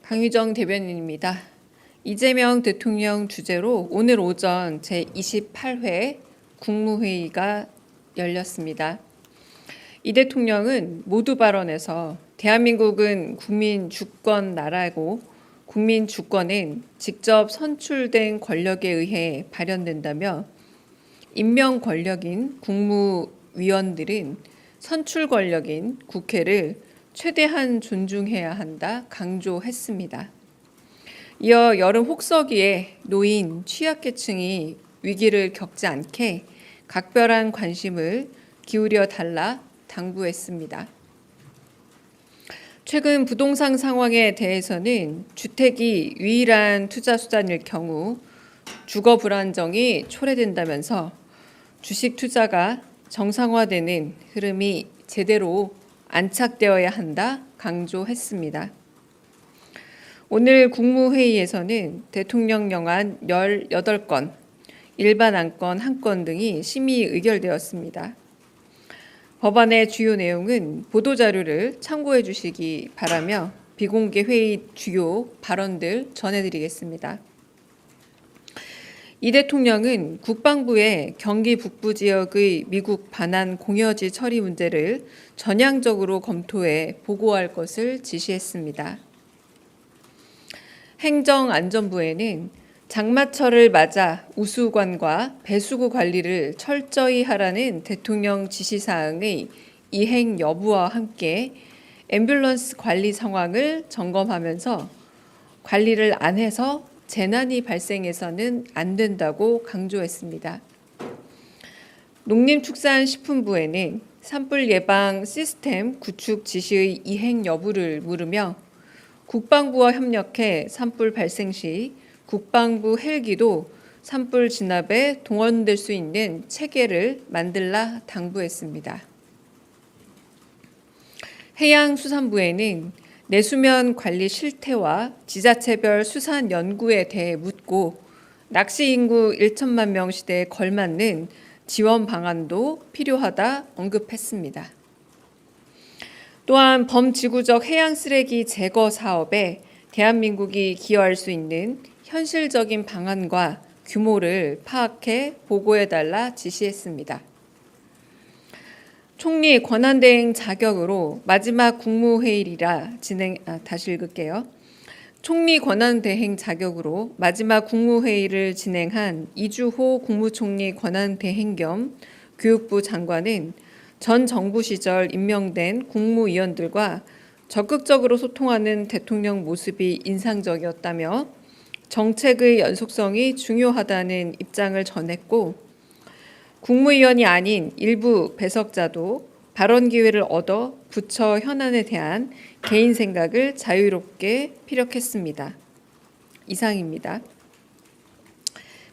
강유정 대변인입니다. 이재명 대통령 주재로 오늘 오전 제28회 국무회의가 열렸습니다. 이 대통령은 모두 발언에서 대한민국은 국민 주권 나라고 국민 주권은 직접 선출된 권력에 의해 발현된다며 임명 권력인 국무위원들은 선출 권력인 국회를 최대한 존중해야 한다 강조했습니다. 이어 여름 혹서기에 노인, 취약계층이 위기를 겪지 않게 각별한 관심을 기울여 달라 당부했습니다. 최근 부동산 상황에 대해서는 주택이 유일한 투자 수단일 경우 주거 불안정이 초래된다면서 주식 투자가 정상화되는 흐름이 제대로 안착되어야 한다 강조했습니다. 오늘 국무회의에서는 대통령 영안 18건, 일반 안건 1건 등이 심의 의결되었습니다. 법안의 주요 내용은 보도자료를 참고해 주시기 바라며 비공개 회의 주요 발언들 전해드리겠습니다. 이 대통령은 국방부의 경기 북부 지역의 미국 반환 공여지 처리 문제를 전향적으로 검토해 보고할 것을 지시했습니다. 행정안전부에는 장마철을 맞아 우수관과 배수구 관리를 철저히 하라는 대통령 지시사항의 이행 여부와 함께 앰뷸런스 관리 상황을 점검하면서 관리를 안 해서 재난이 발생해서는 안 된다고 강조했습니다. 농림축산식품부에는 산불 예방 시스템 구축 지시의 이행 여부를 물으며 국방부와 협력해 산불 발생 시 국방부 헬기도 산불 진압에 동원될 수 있는 체계를 만들라 당부했습니다. 해양수산부에는 내수면 관리 실태와 지자체별 수산 연구에 대해 묻고 낚시 인구 1천만 명 시대에 걸맞는 지원 방안도 필요하다 언급했습니다. 또한 범지구적 해양 쓰레기 제거 사업에 대한민국이 기여할 수 있는 현실적인 방안과 규모를 파악해 보고해달라 지시했습니다. 총리 권한대행 자격으로 마지막 국무회의라 다시 읽을게요. 총리 권한대행 자격으로 마지막 국무회의를 진행한 이주호 국무총리 권한대행 겸 교육부 장관은 전 정부 시절 임명된 국무위원들과 적극적으로 소통하는 대통령 모습이 인상적이었다며 정책의 연속성이 중요하다는 입장을 전했고 국무위원이 아닌 일부 배석자도 발언 기회를 얻어 부처 현안에 대한 개인 생각을 자유롭게 피력했습니다. 이상입니다.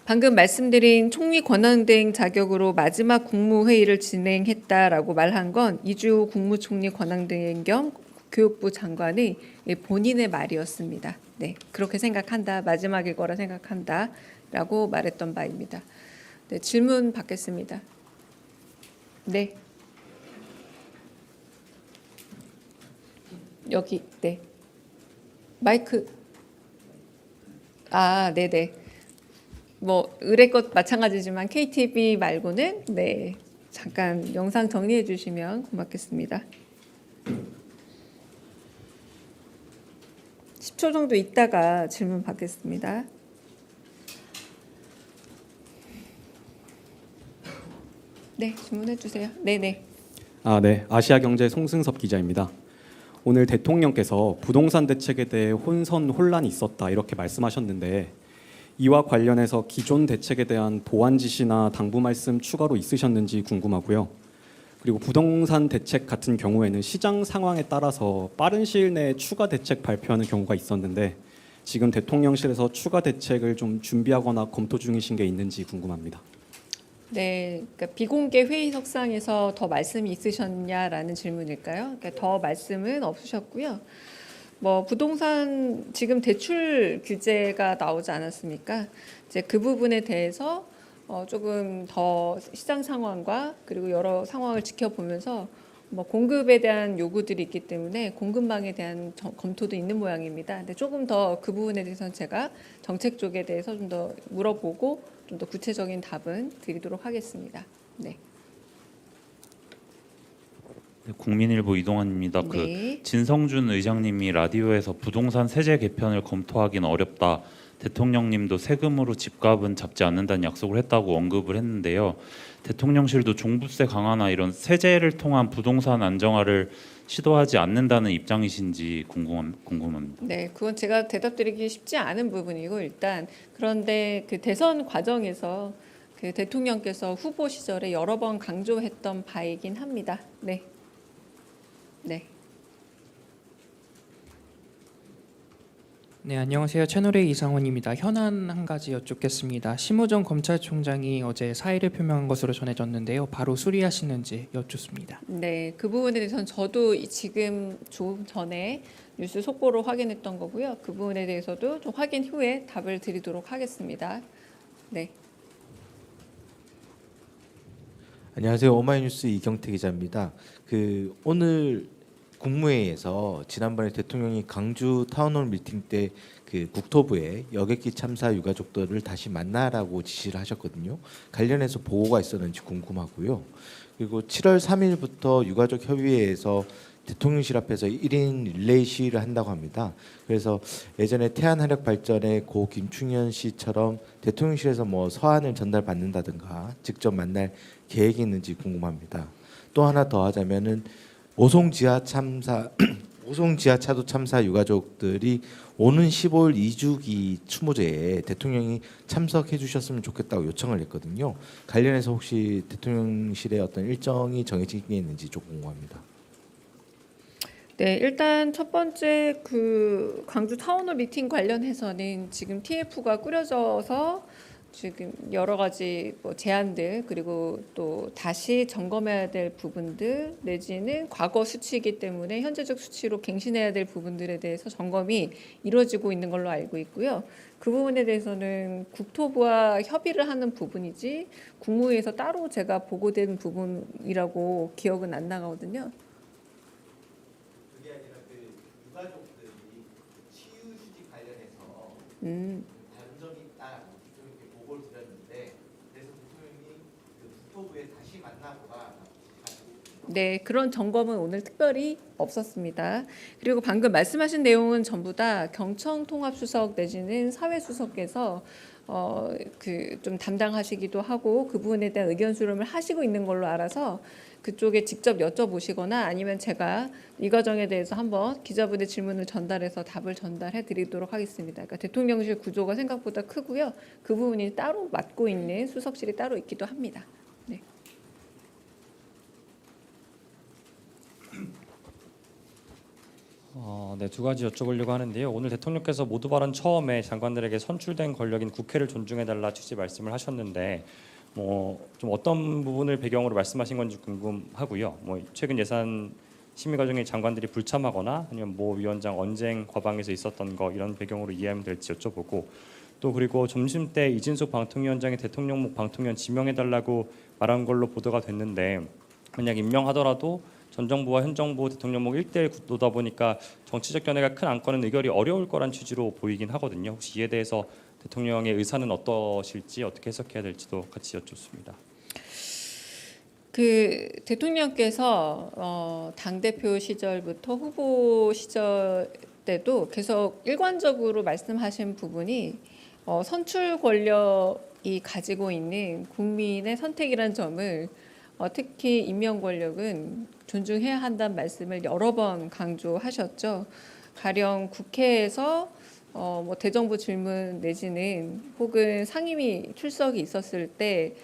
방금 말씀드린 총리 권한대행 자격으로 마지막 국무회의를 진행했다라고 말한 건 이주호 국무총리 권한대행 겸 교육부 장관의 본인의 말이었습니다. 네, 그렇게 생각한다, 마지막일 거라 생각한다라고 말했던 바입니다. 네, 질문 받겠습니다. 네. 여기, 네. 마이크. 아, 네네. 뭐, 의뢰것 마찬가지지만 KTV 말고는, 네. 잠깐 영상 정리해 주시면 고맙겠습니다. 10초 정도 있다가 질문 받겠습니다. 네, 질문해 주세요. 네네. 네. 아시아경제 송승섭 기자입니다. 오늘 대통령께서 부동산 대책에 대해 혼선이 있었다 이렇게 말씀하셨는데 이와 관련해서 기존 대책에 대한 보완 지시나 당부 말씀 추가로 있으셨는지 궁금하고요. 그리고 부동산 대책 같은 경우에는 시장 상황에 따라서 빠른 시일 내에 추가 대책 발표하는 경우가 있었는데 지금 대통령실에서 추가 대책을 좀 준비하거나 검토 중이신 게 있는지 궁금합니다. 네, 그러니까 비공개 회의석상에서 더 말씀이 있으셨냐라는 질문일까요? 그러니까 더 말씀은 없으셨고요. 뭐 부동산 지금 대출 규제가 나오지 않았습니까? 이제 그 부분에 대해서 조금 더 시장 상황과 그리고 여러 상황을 지켜보면서 뭐 공급에 대한 요구들이 있기 때문에 공급망에 대한 검토도 있는 모양입니다. 근데 조금 더 그 부분에 대해서는 제가 정책 쪽에 대해서 좀 더 물어보고 좀 더 구체적인 답은 드리도록 하겠습니다. 네. 네, 국민일보 이동환입니다. 네. 진성준 의장님이 라디오에서 부동산 세제 개편을 검토하기는 어렵다. 대통령님도 세금으로 집값은 잡지 않는다는 약속을 했다고 언급을 했는데요. 대통령실도 종부세 강화나 이런 세제를 통한 부동산 안정화를 시도하지 않는다는 입장이신지 궁금합니다. 네, 그건 제가 대답드리기 쉽지 않은 부분이고 일단 그런데 그 대선 과정에서 그 대통령께서 후보 시절에 여러 번 강조했던 바이긴 합니다. 네. 네. 네, 안녕하세요. 채널A 이상원입니다. 현안 한 가지 여쭙겠습니다. 심우정 검찰총장이 어제 사의를 표명한 것으로 전해졌는데요. 바로 수리하시는지 여쭙습니다. 네, 그 부분에 대해서는 저도 지금 조금 전에 뉴스 속보로 확인했던 거고요. 그 부분에 대해서도 좀 확인 후에 답을 드리도록 하겠습니다. 네. 안녕하세요. 오마이뉴스 이경태 기자입니다. 오늘 국무회의에서 지난번에 대통령이 강주 타운홀 미팅 때 국토부에 여객기 참사 유가족들을 다시 만나라고 지시를 하셨거든요. 관련해서 보고가 있었는지 궁금하고요. 그리고 7월 3일부터 유가족 협의회에서 대통령실 앞에서 1인 릴레이 시위를 한다고 합니다. 그래서 예전에 태안화력발전의 고 김충현 씨처럼 대통령실에서 뭐 서한을 전달받는다든가 직접 만날 계획이 있는지 궁금합니다. 또 하나 더 하자면은 오송 지하차도 참사 유가족들이 오는 15일 2주기 추모제에 대통령이 참석해 주셨으면 좋겠다고 요청을 했거든요. 관련해서 혹시 대통령실의 어떤 일정이 정해진 게 있는지 좀 궁금합니다. 네, 일단 첫 번째 그 광주 타운홀 미팅 관련해서는 지금 TF가 꾸려져서 지금 여러 가지 뭐 제안들 그리고 또 다시 점검해야 될 부분들 내지는 과거 수치이기 때문에 현재적 수치로 갱신해야 될 부분들에 대해서 점검이 이루어지고 있는 걸로 알고 있고요. 그 부분에 대해서는 국토부와 협의를 하는 부분이지 국무회에서 따로 제가 보고된 부분이라고 기억은 안 나거든요. 그게 아니라 유가족들이 치유 휴직 관련해서 다른 점이 있다 이렇게 보고를 드렸는데 그래서 대통령이 국토부에 다시 만나보라. 네, 그런 점검은 오늘 특별히 없었습니다. 그리고 방금 말씀하신 내용은 전부 다 경청통합수석 내지는 사회수석께서 좀 담당하시기도 하고 그 부분에 대한 의견 수렴을 하시고 있는 걸로 알아서 그쪽에 직접 여쭤보시거나 아니면 제가 이 과정에 대해서 한번 기자분의 질문을 전달해서 답을 전달해 드리도록 하겠습니다. 그러니까 대통령실 구조가 생각보다 크고요. 그 부분이 따로 맡고 있는 수석실이 따로 있기도 합니다. 네. 네, 두 가지 여쭤보려고 하는데요. 오늘 대통령께서 모두 발언 처음에 장관들에게 선출된 권력인 국회를 존중해달라 취지 말씀을 하셨는데 좀 어떤 부분을 배경으로 말씀하신 건지 궁금하고요. 최근 예산 심의 과정에 장관들이 불참하거나 아니면 모 위원장 언쟁 과방에서 있었던 거 이런 배경으로 이해하면 될지 여쭤보고 또 그리고 점심 때 이진숙 방통위원장이 대통령목 방통위원 지명해달라고 말한 걸로 보도가 됐는데 만약 임명하더라도 전 정부와 현 정부 대통령목 1대1 구도다 보니까 정치적 견해가 큰 안건은 의결이 어려울 거란 취지로 보이긴 하거든요. 혹시 이에 대해서 대통령의 의사는 어떠실지 어떻게 해석해야 될지도 같이 여쭙습니다. 그 대통령께서 당대표 시절부터 후보 시절 때도 계속 일관적으로 말씀하신 부분이 선출 권력이 가지고 있는 국민의 선택이라는 점을 특히 임명 권력은 존중해야 한다는 말씀을 여러 번 강조하셨죠. 가령 국회에서 대정부 질문 내지는 혹은 상임위 출석이 있었을 때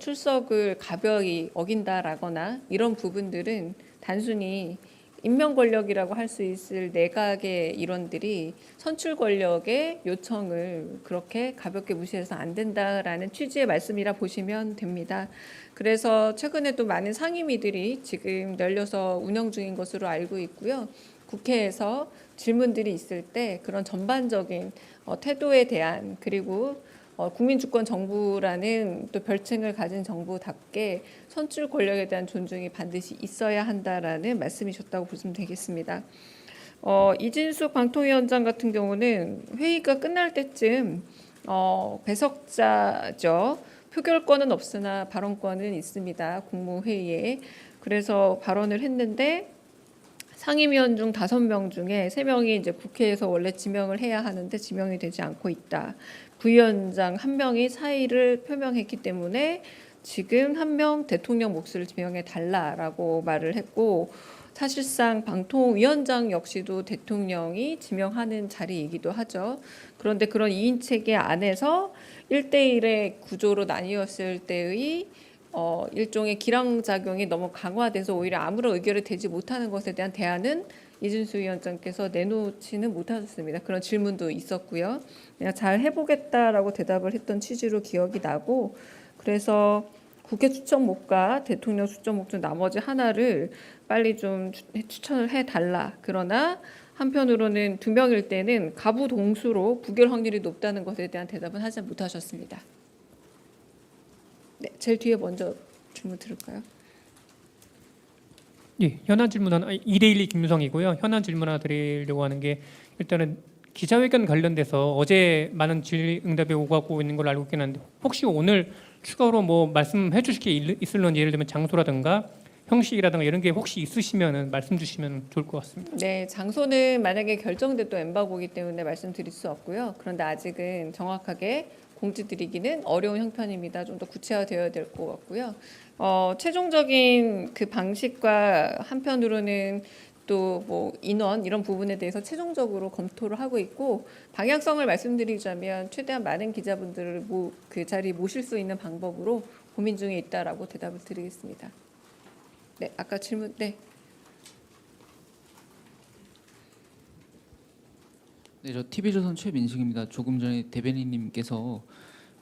출석을 가벼이 어긴다라거나 이런 부분들은 단순히 임명 권력이라고 할 수 있을 내각의 일원들이 선출 권력의 요청을 그렇게 가볍게 무시해서 안 된다라는 취지의 말씀이라 보시면 됩니다. 그래서 최근에도 많은 상임위들이 지금 열려서 운영 중인 것으로 알고 있고요. 국회에서 질문들이 있을 때 그런 전반적인 태도에 대한 그리고 국민주권 정부라는 또 별칭을 가진 정부답게 선출 권력에 대한 존중이 반드시 있어야 한다라는 말씀이셨다고 보시면 되겠습니다. 이진숙 방통위원장 같은 경우는 회의가 끝날 때쯤 배석자죠. 표결권은 없으나 발언권은 있습니다. 국무회의에. 그래서 발언을 했는데 상임위원 중 5명 중에 3명이 이제 국회에서 원래 지명을 해야 하는데 지명이 되지 않고 있다. 부위원장 1명이 사의를 표명했기 때문에 지금 1명 대통령 몫을 지명해 달라라고 말을 했고, 사실상 방통위원장 역시도 대통령이 지명하는 자리이기도 하죠. 그런데 그런 2인 체계 안에서 1대1의 구조로 나뉘었을 때의 일종의 기량작용이 너무 강화돼서 오히려 아무런 의결이 되지 못하는 것에 대한 대안은 이준수 위원장께서 내놓지는 못하셨습니다. 그런 질문도 있었고요. 그냥 잘 해보겠다라고 대답을 했던 취지로 기억이 나고, 그래서 국회 추천목과 대통령 추천목 중 나머지 하나를 빨리 좀 추천을 해달라. 그러나 한편으로는 2명일 때는 가부동수로 부결 확률이 높다는 것에 대한 대답은 하지 못하셨습니다. 네, 제일 뒤에 먼저 질문 들을까요? 예, 현안 질문 하나, 2대1 김유성이고요. 현안 질문 하나 드리려고 하는 게, 일단은 기자회견 관련돼서 어제 많은 질의응답이 오가고 있는 걸로 알고 있긴 한데, 혹시 오늘 추가로 뭐 말씀해 주실 게 있을런지, 예를 들면 장소라든가 형식이라든가 이런 게 혹시 있으시면 말씀 주시면 좋을 것 같습니다. 네, 장소는 만약에 결정돼도 엠바고이기 때문에 말씀드릴 수 없고요. 그런데 아직은 정확하게 공지드리기는 어려운 형편입니다. 좀 더 구체화되어야 될 것 같고요. 최종적인 그 방식과 한편으로는 또 뭐 인원 이런 부분에 대해서 최종적으로 검토를 하고 있고, 방향성을 말씀드리자면 최대한 많은 기자분들을 그 자리에 모실 수 있는 방법으로 고민 중에 있다라고 대답을 드리겠습니다. 네, 아까 질문. 네. 네, 저 TV조선 최민식입니다. 조금 전에 대변인님께서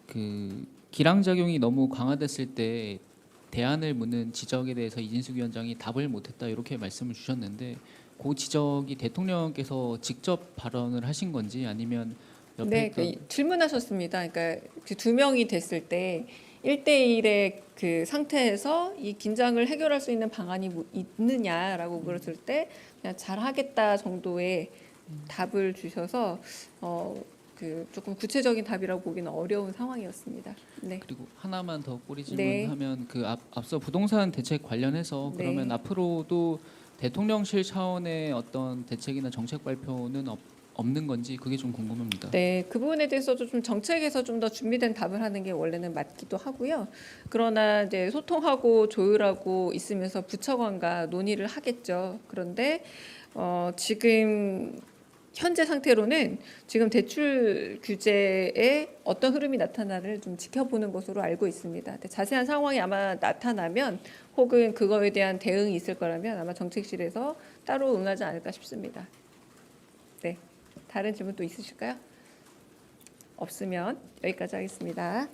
그 기량작용이 너무 강화됐을 때 대안을 묻는 지적에 대해서 이진숙 위원장이 답을 못했다 이렇게 말씀을 주셨는데, 그 지적이 대통령께서 직접 발언을 하신 건지 아니면 옆에 네, 있던 질문하셨습니다. 그러니까 그 2명이 됐을 때 1대1의 그 상태에서 이 긴장을 해결할 수 있는 방안이 뭐 있느냐라고 물었을 때 그냥 잘하겠다 정도의 답을 주셔서 그 조금 구체적인 답이라고 보기는 어려운 상황이었습니다. 네. 그리고 하나만 더 꼬리 네. 질문하면 그 앞서 부동산 대책 관련해서 네. 그러면 앞으로도 대통령실 차원의 어떤 대책이나 정책 발표는 없는 건지 그게 좀 궁금합니다. 네, 그 부분에 대해서도 좀 정책에서 좀 더 준비된 답을 하는 게 원래는 맞기도 하고요. 그러나 이제 소통하고 조율하고 있으면서 부처관과 논의를 하겠죠. 그런데 지금 현재 상태로는 지금 대출 규제에 어떤 흐름이 나타나를 좀 지켜보는 것으로 알고 있습니다. 자세한 상황이 아마 나타나면 혹은 그거에 대한 대응이 있을 거라면 아마 정책실에서 따로 응하지 않을까 싶습니다. 네, 다른 질문 또 있으실까요? 없으면 여기까지 하겠습니다.